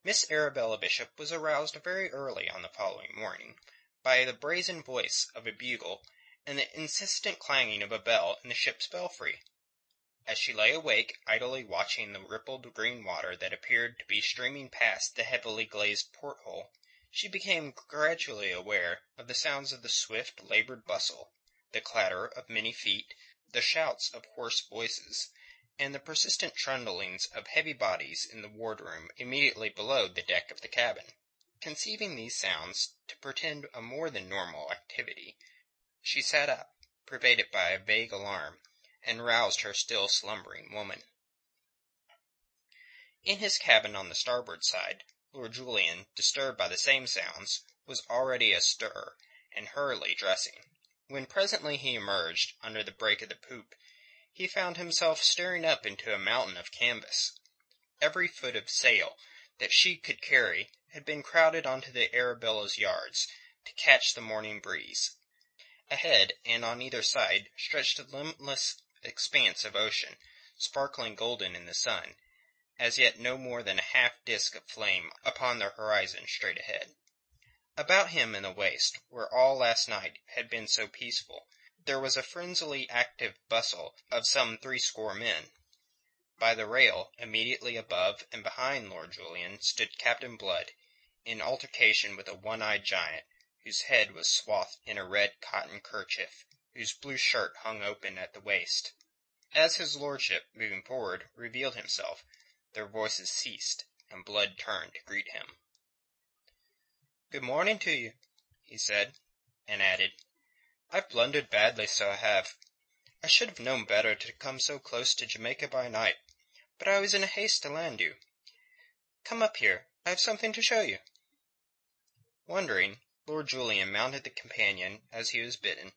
Miss Arabella Bishop was aroused very early on the following morning by the brazen voice of a bugle and the insistent clanging of a bell in the ship's belfry. As she lay awake, idly watching the rippled green water that appeared to be streaming past the heavily glazed porthole, she became gradually aware of the sounds of the swift, laboured bustle, the clatter of many feet, the shouts of hoarse voices, and the persistent trundlings of heavy bodies in the wardroom immediately below the deck of the cabin. Conceiving these sounds to portend a more than normal activity, she sat up, pervaded by a vague alarm, and roused her still slumbering woman. In his cabin on the starboard side, Lord Julian, disturbed by the same sounds, was already astir, and hurriedly dressing. When presently he emerged under the break of the poop, he found himself staring up into a mountain of canvas. Every foot of sail that she could carry had been crowded onto the Arabella's yards to catch the morning breeze. Ahead and on either side stretched a limitless expanse of ocean, sparkling golden in the sun, as yet no more than a half-disk of flame upon the horizon straight ahead. About him in the waist, where all last night had been so peaceful, there was a frenziedly active bustle of some 80 men. By the rail, immediately above and behind Lord Julian, stood Captain Blood, in altercation with a one-eyed giant, whose head was swathed in a red cotton kerchief, whose blue shirt hung open at the waist. As his lordship, moving forward, revealed himself, their voices ceased, and Blood turned to greet him. "Good morning to you," he said, and added, "I've blundered badly, so I have. I should have known better to come so close to Jamaica by night, but I was in a haste to land you. Come up here, I have something to show you." Wondering, Lord Julian mounted the companion as he was bidden.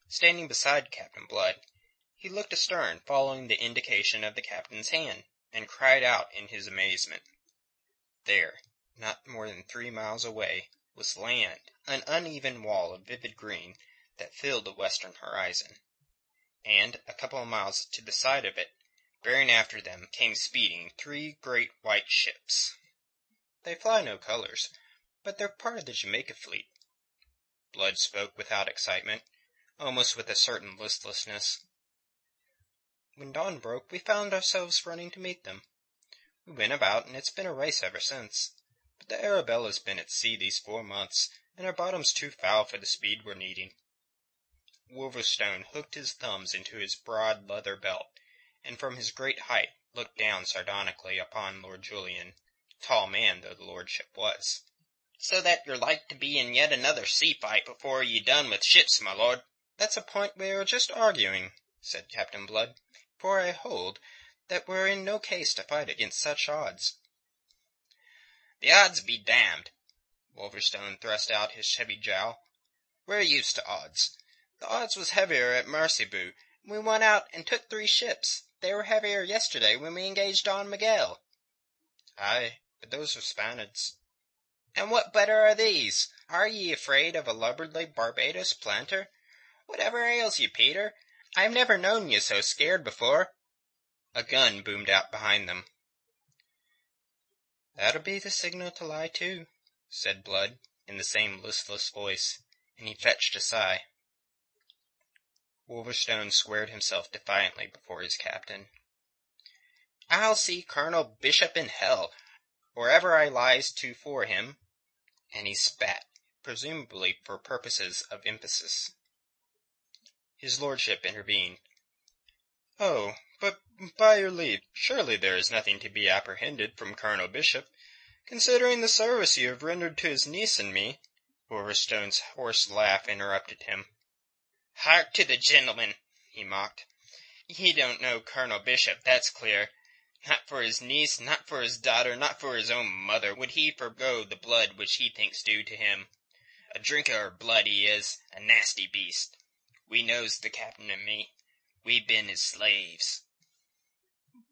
Standing beside Captain Blood, he looked astern, following the indication of the captain's hand, and cried out in his amazement. There, not more than 3 miles away, was land, an uneven wall of vivid green that filled the western horizon. And, a couple of miles to the side of it, bearing after them, came speeding 3 great white ships. They fly no colours, but they're part of the Jamaica fleet. Blood spoke without excitement, almost with a certain listlessness. When dawn broke, we found ourselves running to meet them. We went about, and it's been a race ever since. But the Arabella's been at sea these 4 months, and her bottom's too foul for the speed we're needing." Wolverstone hooked his thumbs into his broad leather belt, and from his great height looked down sardonically upon Lord Julian, tall man though the lordship was. "So that you're like to be in yet another sea-fight before ye done with ships, my lord." "That's a point we were just arguing," said Captain Blood, "for I hold that we're in no case to fight against such odds." "The odds be damned!" Wolverstone thrust out his heavy jowl. "We're used to odds. The odds was heavier at Maracaybo. We went out and took 3 ships. They were heavier yesterday when we engaged Don Miguel." "Ay, but those were Spaniards." "And what better are these? Are ye afraid of a lubberly Barbados planter? Whatever ails ye, Peter? I've never known ye so scared before." A gun boomed out behind them. "That'll be the signal to lie to," said Blood, in the same listless voice, and he fetched a sigh. Wolverstone squared himself defiantly before his captain. "I'll see Colonel Bishop in hell, or ever I lies to for him," and he spat, presumably for purposes of emphasis. His lordship intervened. "Oh, but by your leave, surely there is nothing to be apprehended from Colonel Bishop, considering the service you have rendered to his niece and me." Wolverstone's hoarse laugh interrupted him. "Hark to the gentleman," he mocked. "Ye don't know Colonel Bishop, that's clear. Not for his niece, not for his daughter, not for his own mother, would he forego the blood which he thinks due to him. A drinker of blood he is, a nasty beast. We knows the captain and me. We been his slaves."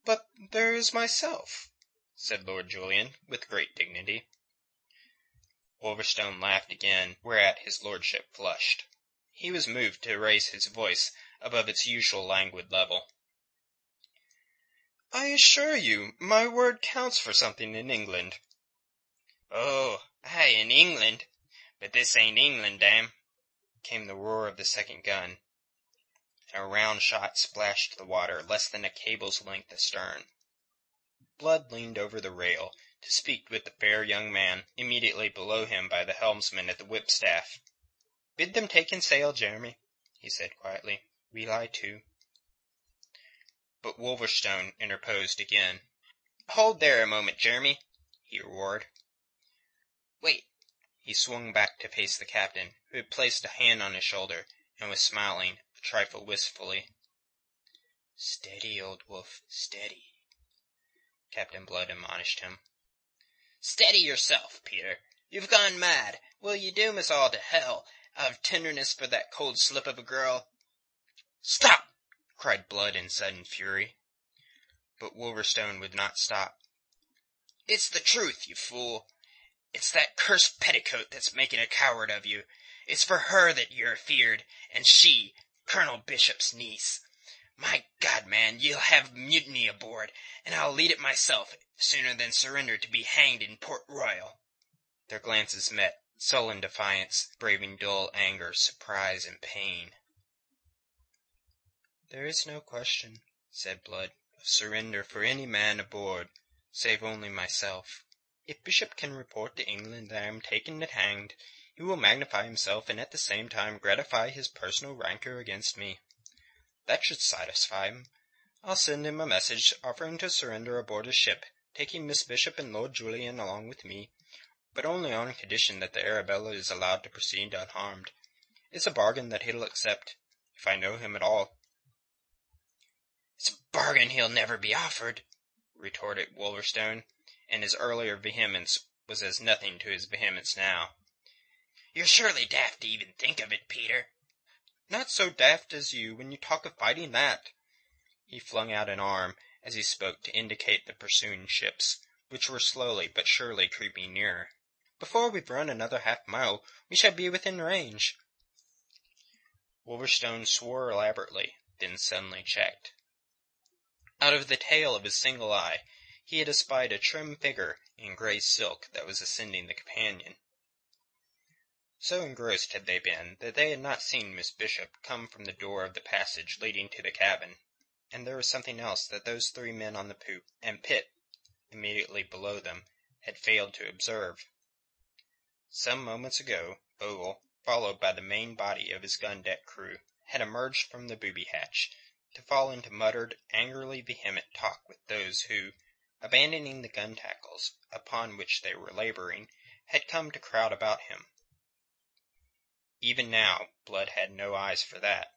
"But there is myself," said Lord Julian, with great dignity. Wolverstone laughed again, whereat his lordship flushed. He was moved to raise his voice above its usual languid level. "I assure you my word counts for something in England. "Oh, aye, in England. But this ain't England, damn," came the roar of the second gun, and a round shot splashed the water less than a cable's length astern. Blood leaned over the rail to speak with the fair young man immediately below him by the helmsman at the whipstaff. "Bid them take in sail, Jeremy," he said quietly. "We lie to." But Wolverstone interposed again. "Hold there a moment, Jeremy," he roared. "Wait." He swung back to face the captain, who had placed a hand on his shoulder and was smiling, a trifle wistfully. "Steady, old wolf, steady," Captain Blood admonished him. "Steady yourself, Peter. You've gone mad. Will you doom us all to hell, out of tenderness for that cold slip of a girl?" "Stop!" cried Blood in sudden fury. But Wolverstone would not stop. "It's the truth, you fool. It's that cursed petticoat that's making a coward of you. It's for her that you're afeard, and she, Colonel Bishop's niece. My God, man, you'll have mutiny aboard, and I'll lead it myself sooner than surrender to be hanged in Port Royal." Their glances met, sullen defiance braving dull anger, surprise, and pain. "There is no question," said Blood, "of surrender for any man aboard, save only myself. If Bishop can report to England that I am taken and hanged, he will magnify himself and at the same time gratify his personal rancour against me. That should satisfy him. I'll send him a message offering to surrender aboard his ship, taking Miss Bishop and Lord Julian along with me, but only on condition that the Arabella is allowed to proceed unharmed. It's a bargain that he'll accept, if I know him at all." "It's a bargain he'll never be offered," retorted Wolverstone, and his earlier vehemence was as nothing to his vehemence now. "You're surely daft to even think of it, Peter." "Not so daft as you when you talk of fighting that." He flung out an arm as he spoke to indicate the pursuing ships, which were slowly but surely creeping nearer. "Before we've run another half-mile we shall be within range." Wolverstone swore elaborately, then suddenly checked. Out of the tail of his single eye he had espied a trim figure in grey silk that was ascending the companion. So engrossed had they been that they had not seen Miss Bishop come from the door of the passage leading to the cabin, and there was something else that those three men on the poop, and Pitt, immediately below them, had failed to observe. Some moments ago, Ogle, followed by the main body of his gun-deck crew, had emerged from the booby hatch, to fall into muttered, angrily vehement talk with those who, abandoning the gun-tackles, upon which they were labouring, had come to crowd about him. Even now Blood had no eyes for that.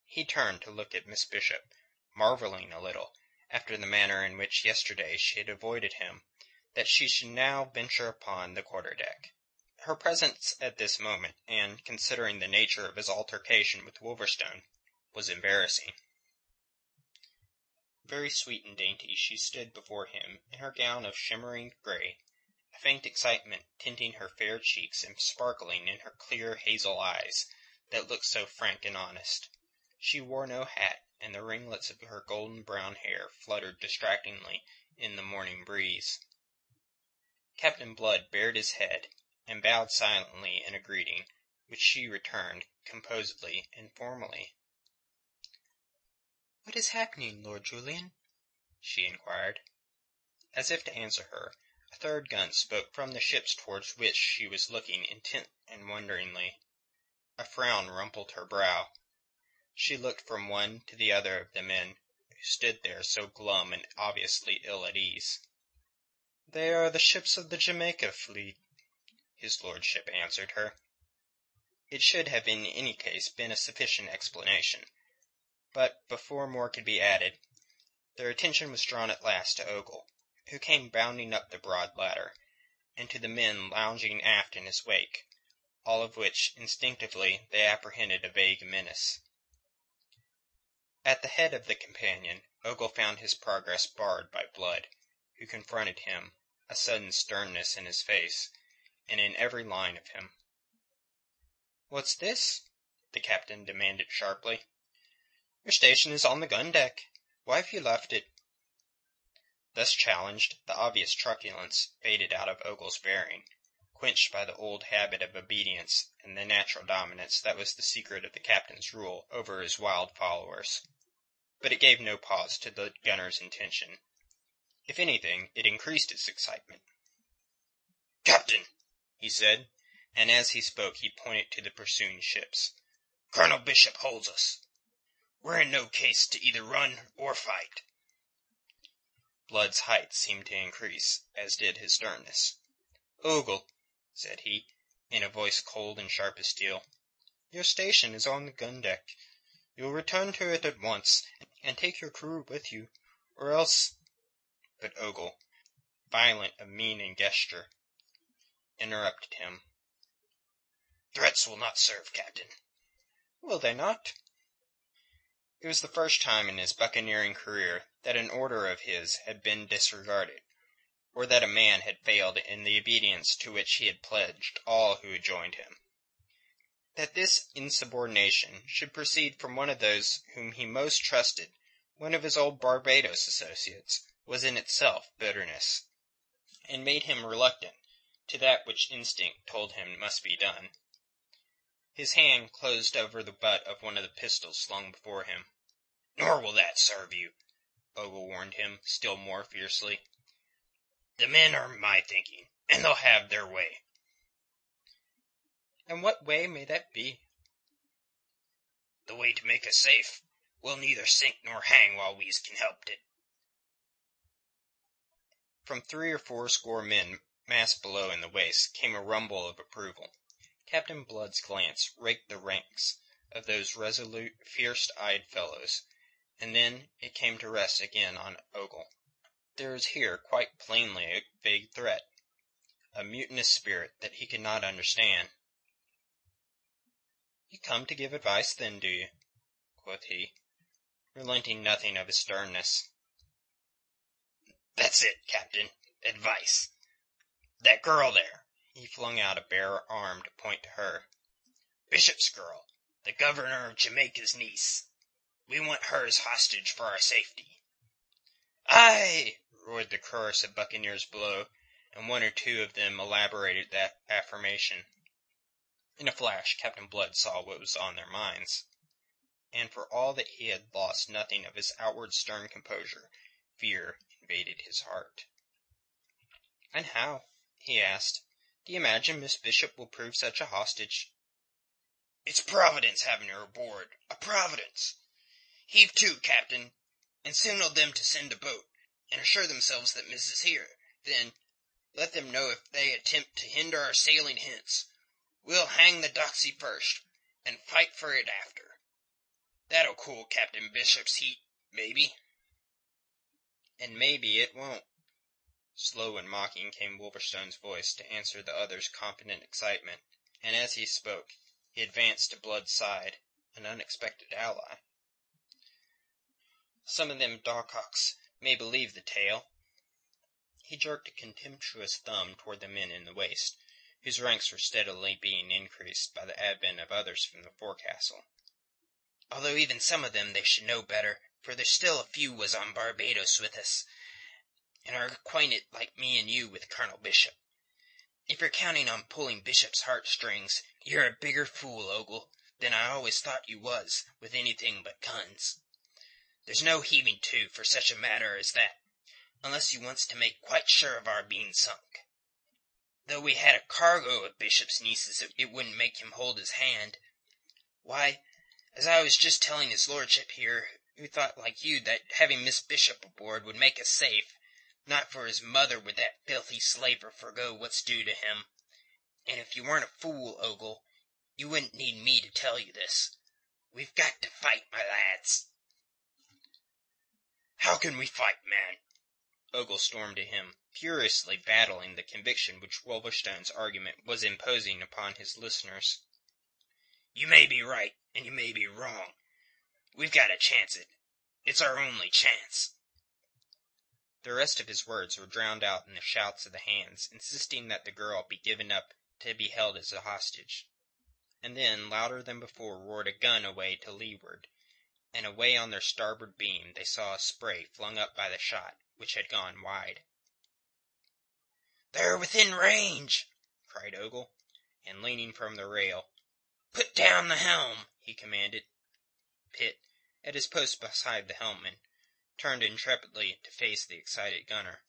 He turned to look at Miss Bishop, marvelling a little, after the manner in which yesterday she had avoided him, that she should now venture upon the quarter-deck. Her presence at this moment, and considering the nature of his altercation with Wolverstone, was embarrassing. Very sweet and dainty she stood before him in her gown of shimmering grey, a faint excitement tinting her fair cheeks and sparkling in her clear hazel eyes that looked so frank and honest. She wore no hat, and the ringlets of her golden brown hair fluttered distractingly in the morning breeze. Captain Blood bared his head and bowed silently in a greeting, which she returned composedly and formally. "What is happening, Lord Julian?" she inquired. As if to answer her, a third gun spoke from the ships towards which she was looking intent and wonderingly. A frown rumpled her brow. She looked from one to the other of the men who stood there so glum and obviously ill at ease. "They are the ships of the Jamaica fleet," his lordship answered her. It should have in any case been a sufficient explanation, but before more could be added, their attention was drawn at last to Ogle, who came bounding up the broad ladder, and to the men lounging aft in his wake, all of which instinctively they apprehended a vague menace. At the head of the companion, Ogle found his progress barred by Blood, who confronted him, a sudden sternness in his face, and in every line of him. "What's this?" the captain demanded sharply. "Your station is on the gun-deck. Why have you left it?" Thus challenged, the obvious truculence faded out of Ogle's bearing, quenched by the old habit of obedience and the natural dominance that was the secret of the captain's rule over his wild followers. But it gave no pause to the gunner's intention. If anything, it increased its excitement. "Captain," he said, and as he spoke he pointed to the pursuing ships, "Colonel Bishop holds us. We're in no case to either run or fight." Blood's height seemed to increase, as did his sternness. "Ogle," said he, in a voice cold and sharp as steel, "your station is on the gun-deck. You'll return to it at once, and take your crew with you, or else—" But Ogle, violent of mien and gesture, interrupted him. "Threats will not serve, Captain." "Will they not?" It was the first time in his buccaneering career that an order of his had been disregarded, or that a man had failed in the obedience to which he had pledged all who had joined him. That this insubordination should proceed from one of those whom he most trusted, one of his old Barbados associates, was in itself bitterness, and made him reluctant to that which instinct told him must be done. His hand closed over the butt of one of the pistols slung before him. "Nor will that serve you," Ogle warned him, still more fiercely. "The men are my thinking, and they'll have their way." "And what way may that be?" "The way to make us safe. We'll neither sink nor hang while we's can help it." From 3 or 4 score men massed below in the waist came a rumble of approval. Captain Blood's glance raked the ranks of those resolute, fierce-eyed fellows, and then it came to rest again on Ogle. There was here quite plainly a vague threat, a mutinous spirit that he could not understand. "You come to give advice, then, do you?" quoth he, relenting nothing of his sternness. "That's it, Captain. Advice. That girl there," he flung out a bare arm to point to her. "Bishop's girl, the governor of Jamaica's niece. We want her as hostage for our safety." "Aye!" roared the chorus of buccaneers below, and one or two of them elaborated that affirmation. In a flash Captain Blood saw what was on their minds, and for all that he had lost nothing of his outward stern composure, fear invaded his heart. "And how," he asked, "do you imagine Miss Bishop will prove such a hostage?" "It's Providence having her aboard, a Providence. Heave to, Captain, and signal them to send a boat, and assure themselves that Miss is here. Then let them know if they attempt to hinder our sailing hence. We'll hang the doxy first, and fight for it after. That'll cool Captain Bishop's heat, maybe." "And maybe it won't." Slow and mocking came Wolverstone's voice to answer the other's confident excitement, and as he spoke, he advanced to Blood's side, an unexpected ally. "Some of them dogcocks may believe the tale." He jerked a contemptuous thumb toward the men in the waist, whose ranks were steadily being increased by the advent of others from the forecastle. "Although even some of them they should know better, for there's still a few was on Barbados with us, and are acquainted like me and you with Colonel Bishop. If you're counting on pulling Bishop's heartstrings, you're a bigger fool, Ogle, than I always thought you was with anything but guns. There's no heaving to for such a matter as that, unless you wants to make quite sure of our being sunk. Though we had a cargo of Bishop's nieces, it wouldn't make him hold his hand. Why, as I was just telling his lordship here, who thought like you that having Miss Bishop aboard would make us safe, not for his mother would that filthy slaver forgo what's due to him. And if you weren't a fool, Ogle, you wouldn't need me to tell you this. We've got to fight, my lads." "How can we fight, man?" Ogle stormed to him, furiously battling the conviction which Wolverstone's argument was imposing upon his listeners. "You may be right, and you may be wrong. We've got to chance it. It's our only chance." The rest of his words were drowned out in the shouts of the hands, insisting that the girl be given up to be held as a hostage. And then, louder than before, roared a gun away to leeward, and away on their starboard beam they saw a spray flung up by the shot, which had gone wide. "They're within range!" cried Ogle, and leaning from the rail, "Put down the helm!" he commanded. Pitt, at his post beside the helmsman, turned intrepidly to face the excited gunner.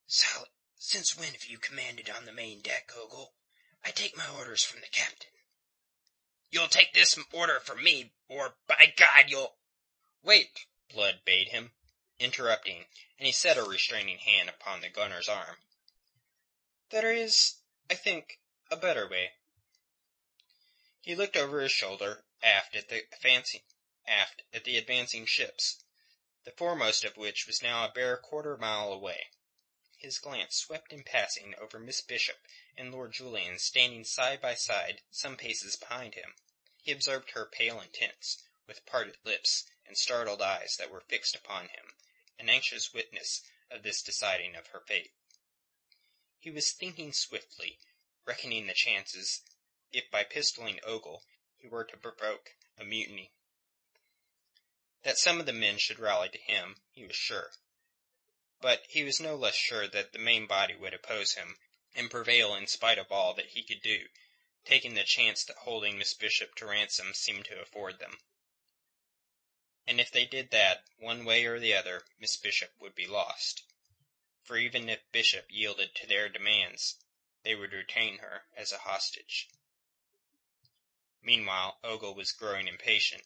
"Since when have you commanded on the main deck, Ogle? I take my orders from the captain." "You'll take this order from me, or, by God, you'll—" "Wait," Blood bade him, interrupting, and he set a restraining hand upon the gunner's arm. "There is, I think, a better way." He looked over his shoulder aft at the advancing ships, the foremost of which was now a bare quarter-mile away. His glance swept in passing over Miss Bishop and Lord Julian standing side by side some paces behind him. He observed her pale and tense, with parted lips and startled eyes that were fixed upon him, an anxious witness of this deciding of her fate. He was thinking swiftly, reckoning the chances, if by pistoling Ogle he were to provoke a mutiny. That some of the men should rally to him, he was sure. But he was no less sure that the main body would oppose him, and prevail in spite of all that he could do, taking the chance that holding Miss Bishop to ransom seemed to afford them. And if they did that, one way or the other, Miss Bishop would be lost. For even if Bishop yielded to their demands, they would retain her as a hostage. Meanwhile, Ogle was growing impatient.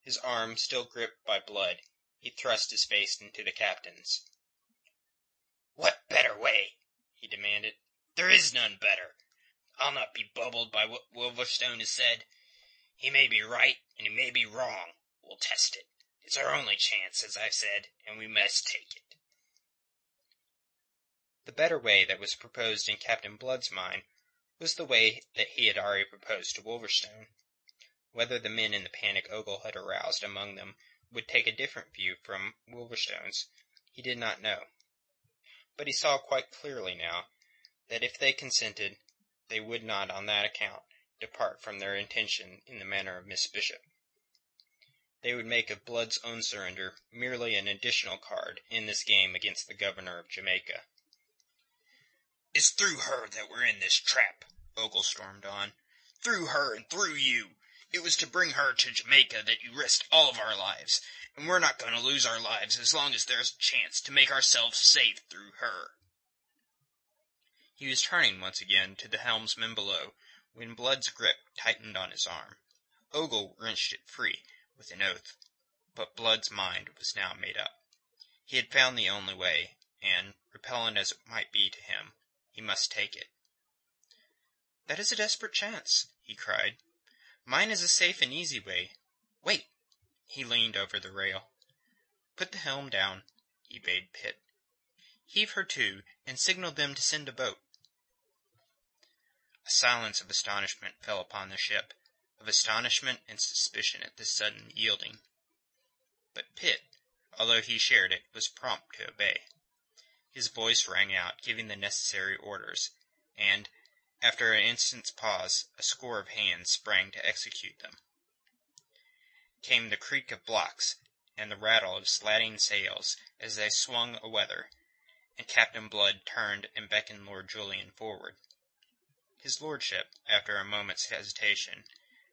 His arm still gripped by Blood, he thrust his face into the captain's. "What better way?" he demanded. "There is none better. I'll not be bubbled by what Wolverstone has said. He may be right, and he may be wrong. We'll test it. It's our only chance, as I've said, and we must take it." The better way that was proposed in Captain Blood's mind was the way that he had already proposed to Wolverstone. Whether the men in the panic Ogle had aroused among them would take a different view from Wolverstone's, he did not know. But he saw quite clearly now that if they consented, they would not on that account depart from their intention in the manner of Miss Bishop. They would make of Blood's own surrender merely an additional card in this game against the governor of Jamaica. "It's through her that we're in this trap," Ogle stormed on. "Through her and through you. It was to bring her to Jamaica that you risked all of our lives, and we're not going to lose our lives as long as there's a chance to make ourselves safe through her." He was turning once again to the helmsman below, when Blood's grip tightened on his arm. Ogle wrenched it free, with an oath, but Blood's mind was now made up. He had found the only way, and, repellent as it might be to him, he must take it. "That is a desperate chance," he cried. "Mine is a safe and easy way. Wait!" He leaned over the rail. "Put the helm down," he bade Pitt. "Heave her to, and signal them to send a boat." A silence of astonishment fell upon the ship, of astonishment and suspicion at this sudden yielding. But Pitt, although he shared it, was prompt to obey. His voice rang out, giving the necessary orders, and, after an instant's pause, a score of hands sprang to execute them. Came the creak of blocks, and the rattle of slatting sails as they swung aweather, and Captain Blood turned and beckoned Lord Julian forward. His lordship, after a moment's hesitation,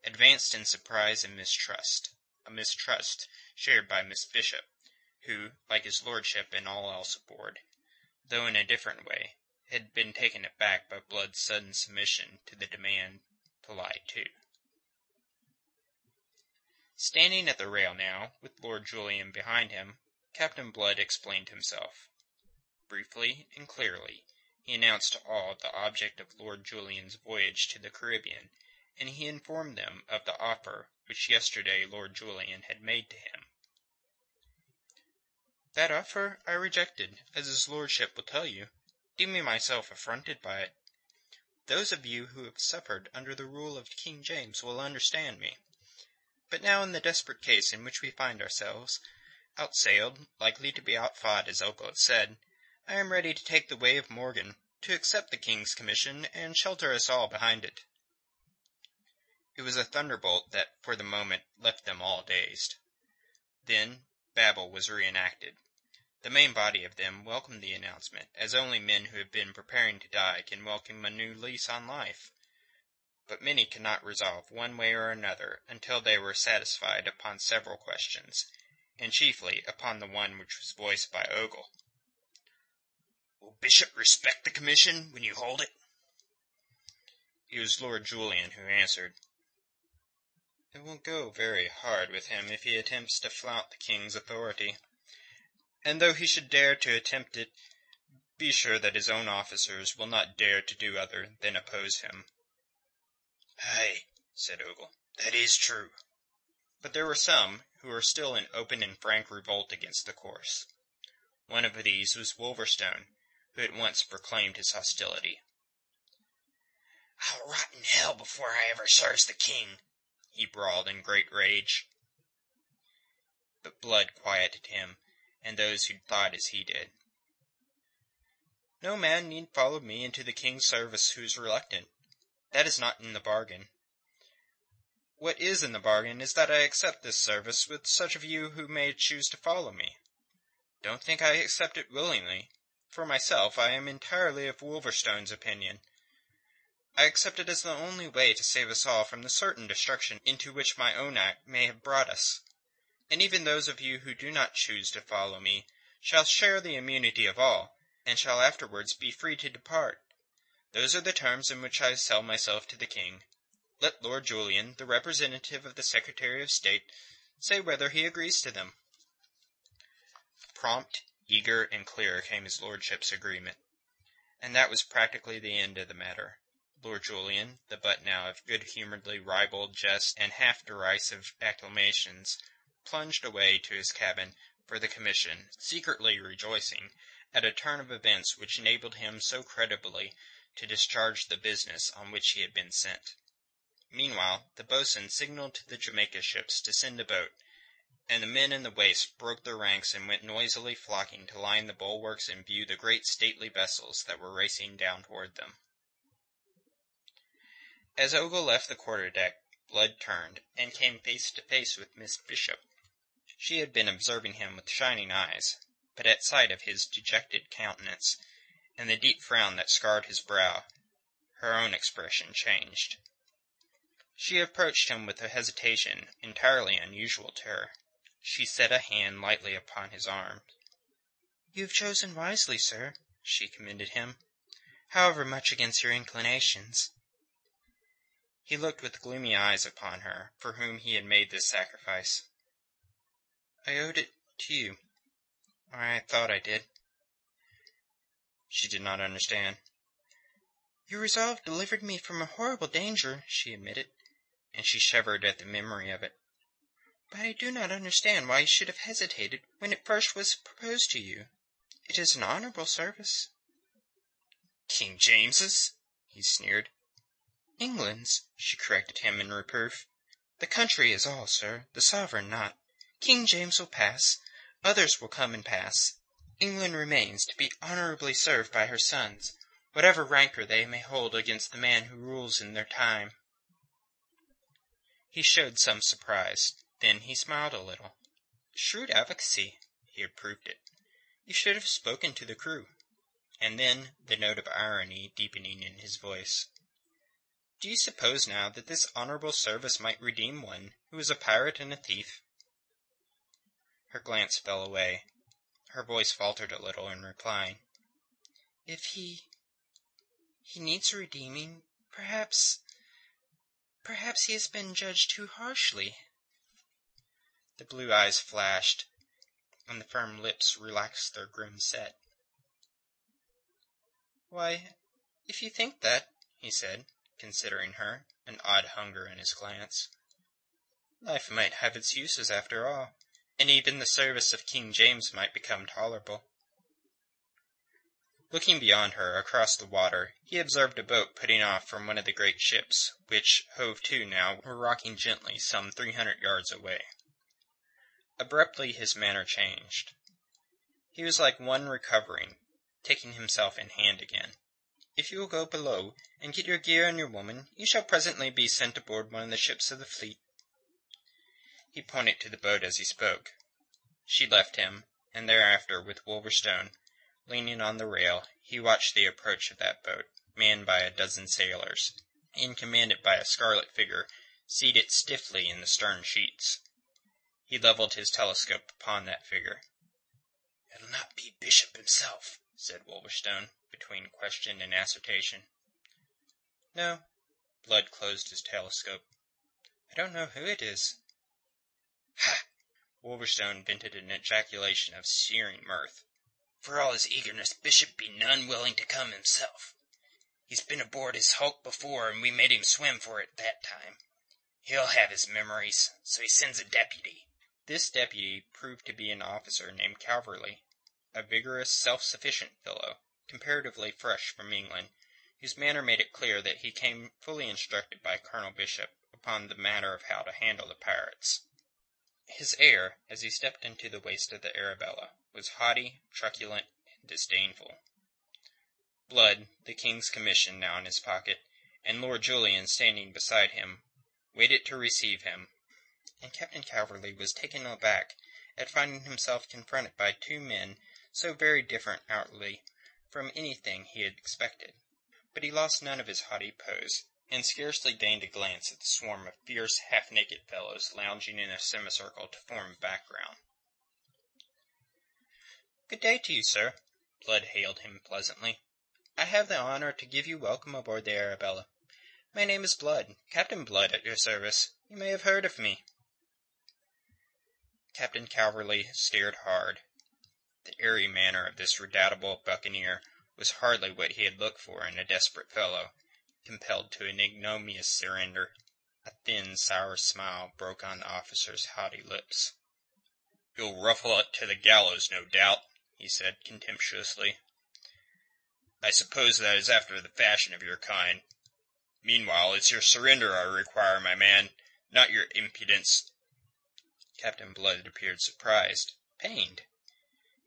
advanced in surprise and mistrust, a mistrust shared by Miss Bishop, who, like his lordship and all else aboard, though in a different way, had been taken aback by Blood's sudden submission to the demand to lie to. Standing at the rail now, with Lord Julian behind him, Captain Blood explained himself. Briefly and clearly, he announced to all the object of Lord Julian's voyage to the Caribbean, and he informed them of the offer which yesterday Lord Julian had made to him. "That offer I rejected, as his lordship will tell you, deeming myself affronted by it. Those of you who have suffered under the rule of King James will understand me. But now in the desperate case in which we find ourselves, outsailed, likely to be outfought as Ogle has said, I am ready to take the way of Morgan, to accept the king's commission, and shelter us all behind it." It was a thunderbolt that for the moment left them all dazed. Then Babel was reenacted. The main body of them welcomed the announcement, as only men who have been preparing to die can welcome a new lease on life. But many could not resolve one way or another until they were satisfied upon several questions, and chiefly upon the one which was voiced by Ogle. "Will Bishop respect the commission when you hold it?" It was Lord Julian who answered. "It will go very hard with him if he attempts to flout the king's authority. And though he should dare to attempt it, be sure that his own officers will not dare to do other than oppose him." "Aye," said Ogle, "that is true." But there were some who were still in open and frank revolt against the course. One of these was Wolverstone, who at once proclaimed his hostility. "I'll rot in hell before I ever serves the king," he brawled in great rage. But Blood quieted him, and those who thought as he did. "No man need follow me into the king's service who is reluctant. That is not in the bargain. What is in the bargain is that I accept this service with such of you who may choose to follow me. Don't think I accept it willingly. For myself, I am entirely of Wolverstone's opinion. I accept it as the only way to save us all from the certain destruction into which my own act may have brought us. And even those of you who do not choose to follow me shall share the immunity of all, and shall afterwards be free to depart. Those are the terms in which I sell myself to the king. Let Lord Julian, the representative of the Secretary of State, say whether he agrees to them." Prompt, eager, and clear came his lordship's agreement, and that was practically the end of the matter. Lord Julian, the butt now of good-humouredly ribald jests and half-derisive acclamations, plunged away to his cabin for the commission, secretly rejoicing at a turn of events which enabled him so creditably to discharge the business on which he had been sent. Meanwhile, the boatswain signalled to the Jamaica ships to send a boat, and the men in the waist broke their ranks and went noisily flocking to line the bulwarks and view the great stately vessels that were racing down toward them. As Ogle left the quarter-deck, Blood turned, and came face to face with Miss Bishop. She had been observing him with shining eyes, but at sight of his dejected countenance, and the deep frown that scarred his brow, her own expression changed. She approached him with a hesitation entirely unusual to her. She set a hand lightly upon his arm. "You have chosen wisely, sir," she commended him, "however much against your inclinations." He looked with gloomy eyes upon her, for whom he had made this sacrifice. "I owed it to you, or I thought I did." She did not understand. "Your resolve delivered me from a horrible danger," she admitted, and she shivered at the memory of it. "But I do not understand why you should have hesitated when it first was proposed to you. It is an honourable service." "King James's?" he sneered. "England's," she corrected him in reproof. "The country is all, sir, the sovereign not. King James will pass, others will come and pass. England remains to be honourably served by her sons, whatever rancour they may hold against the man who rules in their time." He showed some surprise. Then he smiled a little. "Shrewd advocacy," he approved it. "You should have spoken to the crew." And then, the note of irony deepening in his voice, "Do you suppose now that this honourable service might redeem one who is a pirate and a thief?" Her glance fell away. Her voice faltered a little in replying. "If he needs redeeming, perhaps he has been judged too harshly." The blue eyes flashed, and the firm lips relaxed their grim set. "Why, if you think that," he said, considering her, an odd hunger in his glance, "life might have its uses after all, and even the service of King James might become tolerable." Looking beyond her, across the water, he observed a boat putting off from one of the great ships, which, hove to now, were rocking gently some 300 yards away. Abruptly his manner changed. He was like one recovering, taking himself in hand again. "If you will go below, and get your gear and your woman, you shall presently be sent aboard one of the ships of the fleet." He pointed to the boat as he spoke. She left him, and thereafter, with Wolverstone leaning on the rail, he watched the approach of that boat, manned by a dozen sailors, and commanded by a scarlet figure seated stiffly in the stern sheets. He levelled his telescope upon that figure. "It'll not be Bishop himself," said Wolverstone, between question and assertion. "No." Blood closed his telescope. "I don't know who it is." "Ha!" Wolverstone vented an ejaculation of sneering mirth. "For all his eagerness, Bishop be none willing to come himself. He's been aboard his hulk before, and we made him swim for it that time. He'll have his memories, so he sends a deputy." This deputy proved to be an officer named Calverley, a vigorous, self-sufficient fellow, comparatively fresh from England, whose manner made it clear that he came fully instructed by Colonel Bishop upon the matter of how to handle the pirates. His air, as he stepped into the waist of the Arabella, was haughty, truculent, and disdainful. Blood, the King's commission now in his pocket, and Lord Julian standing beside him, waited to receive him, and Captain Calverley was taken aback at finding himself confronted by two men so very different outwardly from anything he had expected. But he lost none of his haughty pose, and scarcely deigned a glance at the swarm of fierce, half-naked fellows lounging in a semicircle to form a background. "Good day to you, sir," Blood hailed him pleasantly. "I have the honour to give you welcome aboard the Arabella. My name is Blood, Captain Blood, at your service. You may have heard of me." Captain Calverley stared hard. The airy manner of this redoubtable buccaneer was hardly what he had looked for in a desperate fellow, compelled to an ignominious surrender. A thin, sour smile broke on the officer's haughty lips. "You'll ruffle it to the gallows, no doubt," he said contemptuously. "I suppose that is after the fashion of your kind. Meanwhile, it's your surrender I require, my man, not your impudence." Captain Blood appeared surprised, pained.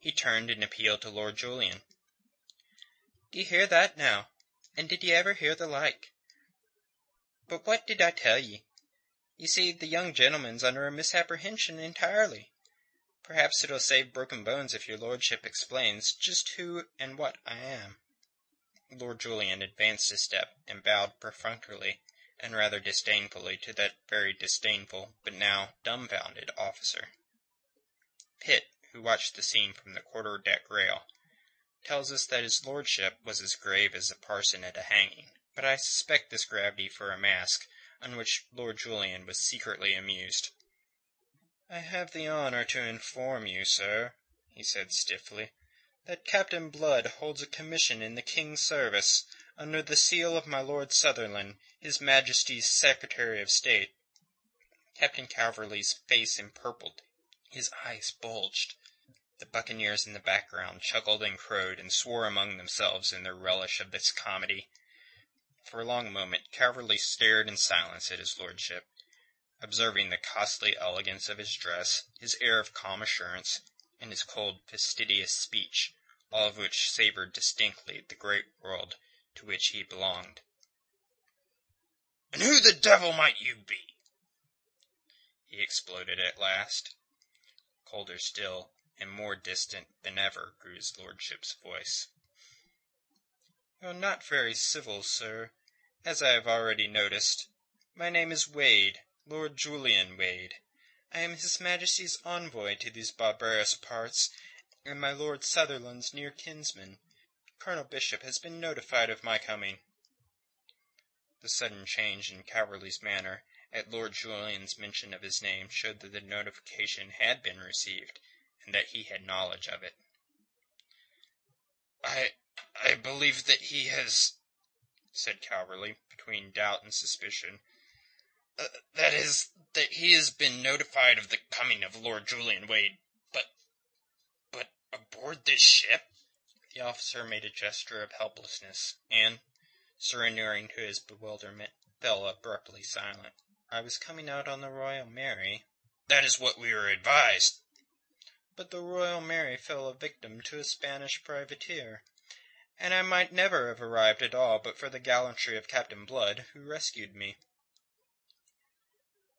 He turned and appealed to Lord Julian. "D'ye hear that now? And did ye ever hear the like? But what did I tell ye? You see, the young gentleman's under a misapprehension entirely. Perhaps it'll save broken bones if your lordship explains just who and what I am." Lord Julian advanced a step and bowed perfunctorily and rather disdainfully to that very disdainful, but now dumbfounded officer. Pitt, who watched the scene from the quarter-deck rail, tells us that his lordship was as grave as a parson at a hanging, but I suspect this gravity for a mask, on which Lord Julian was secretly amused. "I have the honour to inform you, sir," he said stiffly, "that Captain Blood holds a commission in the King's service, under the seal of my Lord Sunderland, His Majesty's Secretary of State." Captain Calverley's face empurpled, his eyes bulged. The buccaneers in the background chuckled and crowed and swore among themselves in their relish of this comedy. For a long moment Calverley stared in silence at his lordship, observing the costly elegance of his dress, his air of calm assurance, and his cold, fastidious speech, all of which savoured distinctly the great world to which he belonged. "And who the devil might you be?" he exploded at last. Colder still, and more distant than ever, grew his lordship's voice. "You're not very civil, sir, as I have already noticed. My name is Wade, Lord Julian Wade. I am His Majesty's envoy to these barbarous parts, and my Lord Sunderland's near kinsman. Colonel Bishop has been notified of my coming." The sudden change in Calverley's manner at Lord Julian's mention of his name showed that the notification had been received, and that he had knowledge of it. I believe that he has," said Calverley, between doubt and suspicion. "That is, that he has been notified of the coming of Lord Julian Wade, but aboard this ship?" The officer made a gesture of helplessness, and, surrendering to his bewilderment, fell abruptly silent. "I was coming out on the Royal Mary." "That is what we were advised." "But the Royal Mary fell a victim to a Spanish privateer, and I might never have arrived at all but for the gallantry of Captain Blood, who rescued me."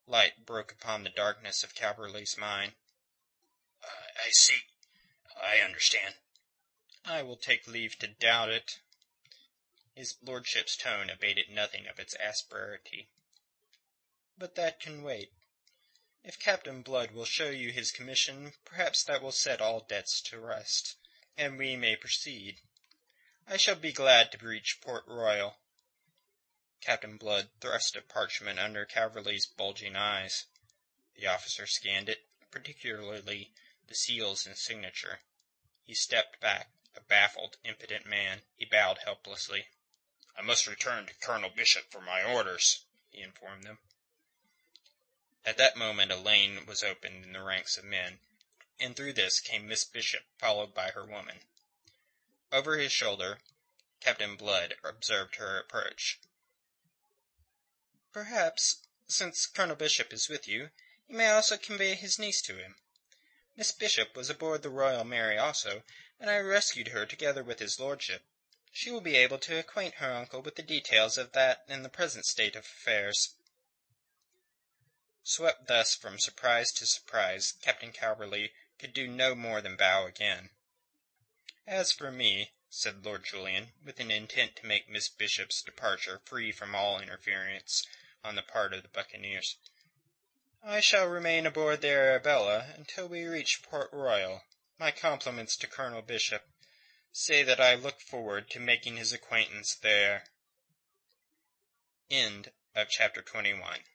Light broke upon the darkness of Calverley's mind. "I see. I understand." "I will take leave to doubt it." His lordship's tone abated nothing of its asperity. "But that can wait. If Captain Blood will show you his commission, perhaps that will set all debts to rest, and we may proceed. I shall be glad to reach Port Royal." Captain Blood thrust a parchment under Calverley's bulging eyes. The officer scanned it, particularly the seals and signature. He stepped back, a baffled, impotent man. He bowed helplessly. "I must return to Colonel Bishop for my orders," he informed them. At that moment a lane was opened in the ranks of men, and through this came Miss Bishop, followed by her woman. Over his shoulder, Captain Blood observed her approach. "Perhaps, since Colonel Bishop is with you, you may also convey his niece to him. Miss Bishop was aboard the Royal Mary also, and I rescued her together with his lordship. She will be able to acquaint her uncle with the details of that and the present state of affairs." Swept thus from surprise to surprise, Captain Calverley could do no more than bow again. "As for me," said Lord Julian, with an intent to make Miss Bishop's departure free from all interference on the part of the buccaneers, "I shall remain aboard the Arabella until we reach Port Royal. My compliments to Colonel Bishop. Say that I look forward to making his acquaintance there." End of chapter 21.